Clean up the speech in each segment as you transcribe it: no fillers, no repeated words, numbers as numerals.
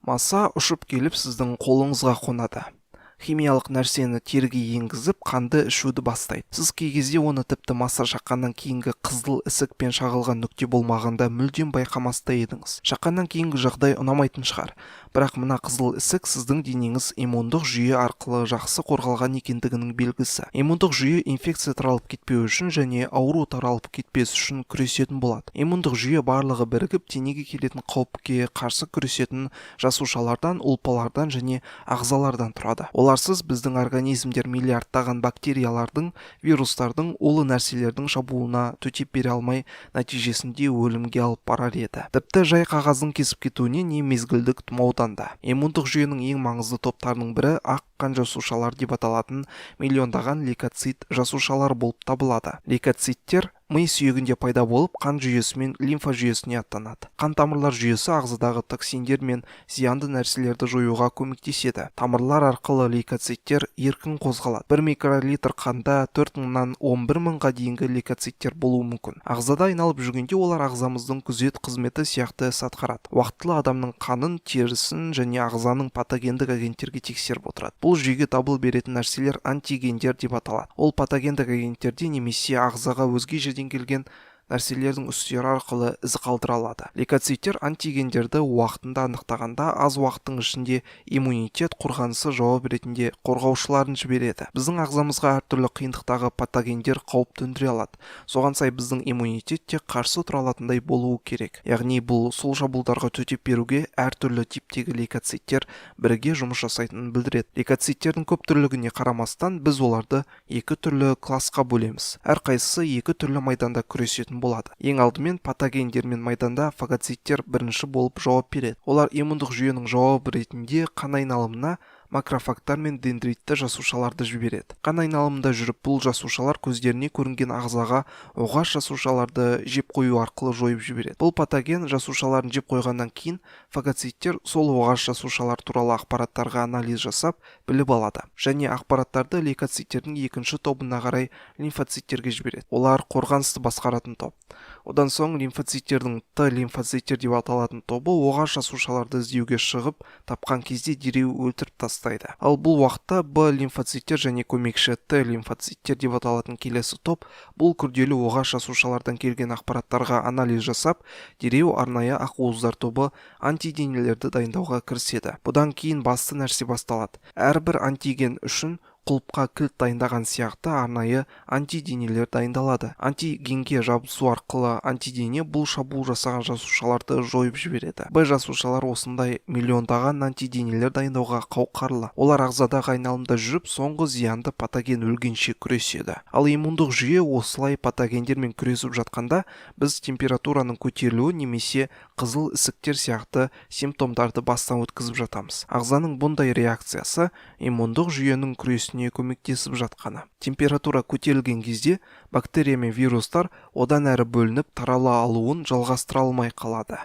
Маса ұшып келіп сіздің қолыңызға қонады. Химиялық нәрсені теріге енгізіп, қанды ішуді бастайды. Сіз кей кезде оны тіпті маса шаққаннан кейінгі қызыл ісікпен шағылған нүкте болмағанда мүлдем байқамас та едіңіз. Шаққаннан кейінгі жағдай ұнамайтын шығар. Бірақ мына қызыл ісік сіздің денеңіз иммундық жүйе арқылы жақсы қорғалған екендігінің белгісі. Иммундық жүйе инфекция таралып кетпеу үшін және ауру таралып кетпес үшін күресетін болады. Иммундық жүйе барлығы бірігіп денеге келетін қауіпке қарсы күресетін жасушалардан, ұлпалардан және ағзалардан тұрады. Оларсыз біздің организмдер миллиардтаған бактериялардың, вирустардың, улы нәрселердің шабуылына төтеп бере алмай, нәтижесінде өлімге алып барар еді. Тіпті жай қағаздың кесіп кетуіне не мезгілдік тұмаудан да. Иммундық жүйенің ең маңызды топтарының бірі ақ қан жасушалар деп аталатын миллиондаған лейкоцит жасушалар болып табылады. Лейкоциттер ми сүйегінде пайда болып, қан жүйесі мен лимфа жүйесіне аттанады. Қан тамырлар жүйесі ағзадағы токсиндер мен зиянды нәрселерді жоюға көмектеседі. Тамырлар арқылы лейкоциттер еркін қозғалады. 1 микролитр қанда 4000-нан 11000-ға дейінгі лейкоциттер болуы мүмкін. Ағзада айналып жүргенде олар ағзамыздың күзет қызметі сияқты іс атқарады. Уақытылы адамның қанын, терісін және ағзаның патогендік агенттерге тексеріп отырады. Бұл жүйеге дабыл беретін нәрселер антигендер деп аталады. Ол патогендік агенттерде немесе ағзаға өзге жерден келген нәрселердің үстері арқылы із қалдыра алады. Лейкоциттер антигендерді уақытында анықтағанда аз уақыттың ішінде иммунитет қорғанысы жауап ретінде қорғаушыларын жібереді. Біздің ағзамызға әртүрлі қиындықтағы патогендер қауіп төндіре алады. Соған сай біздің иммунитет те қарсы тұра алатындай болуы керек. Яғни бұл сол шабуылдарға төтеп беруге әртүрлі типтегі лейкоциттер бірге жұмыс жасайтынын білдіреді. Лейкоциттердің көп түрлігіне қарамастан біз оларды екі түрлі классқа бөлеміз. Әрқайсысы екі түрлі майданда күресетін болады. Ең алдымен патогендермен майданда фагоциттер бірінші болып жауап береді. Олар иммундық жүйенің жауабы ретінде қан айналымына макрофагтар мен дендритті жасушаларды жібереді. Қан айналымында жүріп, бұл жасушалар көздеріне көрінген ағзаға оғаш жасушаларды жеп қою арқылы жойып жібереді. Бұл патоген жасушаларын жеп қойғаннан кейін фагоциттер сол оғаш жасушалар туралы ақпараттарға анализ жасап біліп алады және ақпараттарды лейкоциттердің екінші тобына қарай лимфоциттерге жібереді. Олар қорғанысты басқаратын топ. Одан соң лимфоциттердің Т лимфоциттер деп аталатын тобы оғаш жасушаларды іздеуге шығып, тапқан кезде дереу өлтіріп тастайды. Ал бұл уақытта Б лимфоциттер және көмекші Т лимфоциттер деп аталатын келесі топ бұл күрделі оғаш жасушалардан келген ақпараттарға анализ жасап, дереу арнайы ақуыздар тобы антиденелерді дайындауға кіріседі. Бұдан кейін басты нәрсе басталады. Әрбір антиген үшін құлыпқа кілт дайындаған сияқты арнайы антиденелер дайындалады. Антигенге жабысу арқылы антидене бұл шабуыл жасаған жасушаларды жойып жібереді. Б жасушалар осындай миллиондаған антиденелер дайындауға қауқарлы. Олар ағзадағы айналымда жүріп, соңғы зиянды патоген өлгенше күреседі. Ал иммундық жүйе осылай патогендермен күресіп жатқанда, біз температураның көтерілуі немесе қызыл ісіктер сияқты симптомдарды бастан өткізіп жатамыз. Ағзаның бұндай реакциясы иммундық жүйенің күресіне көмектесіп жатқаны. Температура көтерілген кезде бактерия мен вирустар одан әрі бөлініп тарала алуын жалғастыра алмай қалады.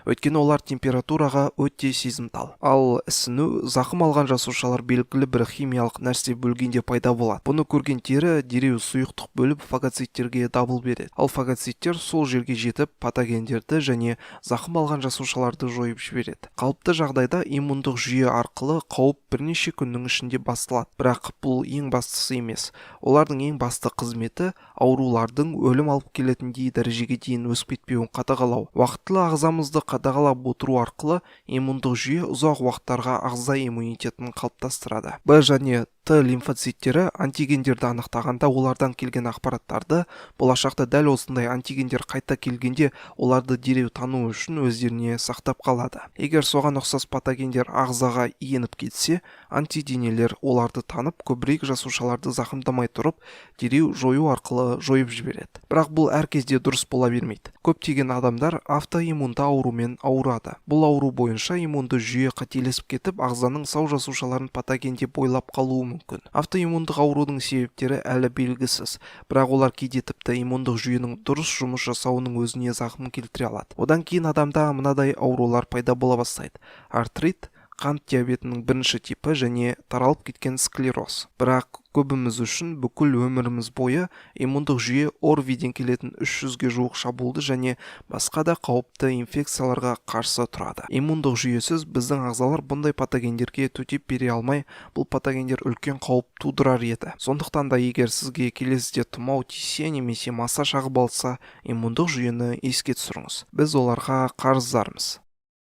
Өйткені олар температураға өте сезімтал. Ал ісіну, зақым алған жасушалар белгілі бір химиялық нәрсе бөлгенде пайда болады. Бұны көрген тері дереу сұйықтық бөліп фагоциттерге дабыл береді. Ал фагоциттер сол жерге жетіп патогендерді және зақым алған жасушаларды жойып жібереді. Қалыпты жағдайда иммундық жүйе арқылы қауіп бірнеше күннің ішінде басталады. Бірақ бұл ең бастысы емес. Олардың ең басты қызметі аурулардың өлім алып келетіндей дәрежеге дейін өсіп кетпеуін қадағалау. Уақытылы ағзамызды қадағалап отыру арқылы иммундық жүйе ұзақ уақыттарға ағза иммунитетін қалыптастырады. Б және Т лимфоциттері антигендерді анықтағанда олардан келген ақпараттарды болашақта дәл осындай антигендер қайта келгенде оларды дереу тану үшін өздеріне сақтап қалады. Егер соған ұқсас патогендер ағзаға еніп кетсе, антиденелер оларды танып, көбірек жасушаларды зақымдамай тұрып, дереу жою арқылы жойып жібереді. Бірақ бұл әр кезде дұрыс бола бермейді. Көптеген адамдар автоиммунды аурумен ауырады. Бұл ауру бойынша иммунды жүйе қателесіп кетіп, ағзаның сау жасушаларын патогенде бойлап қалуы мүмкін. Автоиммундық аурудың себептері әлі белгісіз, бірақ олар кейде тіпті иммундық жүйенің дұрыс жұмыс жасауының өзіне зақым келтіре алады. Одан кейін адамда мынадай аурулар пайда бола бастайды: артрит, қант диабетінің бірінші типі және таралып кеткен склероз. Бірақ көбіміз үшін бүкіл өміріміз бойы иммундық жүйе ОРВИден келетін 300-ге жуық шабуылды және басқа да қауіпті инфекцияларға қарсы тұрады. Иммундық жүйесіз біздің ағзалар бұндай патогендерге төтеп бере алмай, бұл патогендер үлкен қауіп тудырар еді. Сондықтан да егер сізге келесіде тұмау тисе немесе маса шағып алса, иммундық жүйені еске түсіріңіз. Біз оларға қарыздармыз.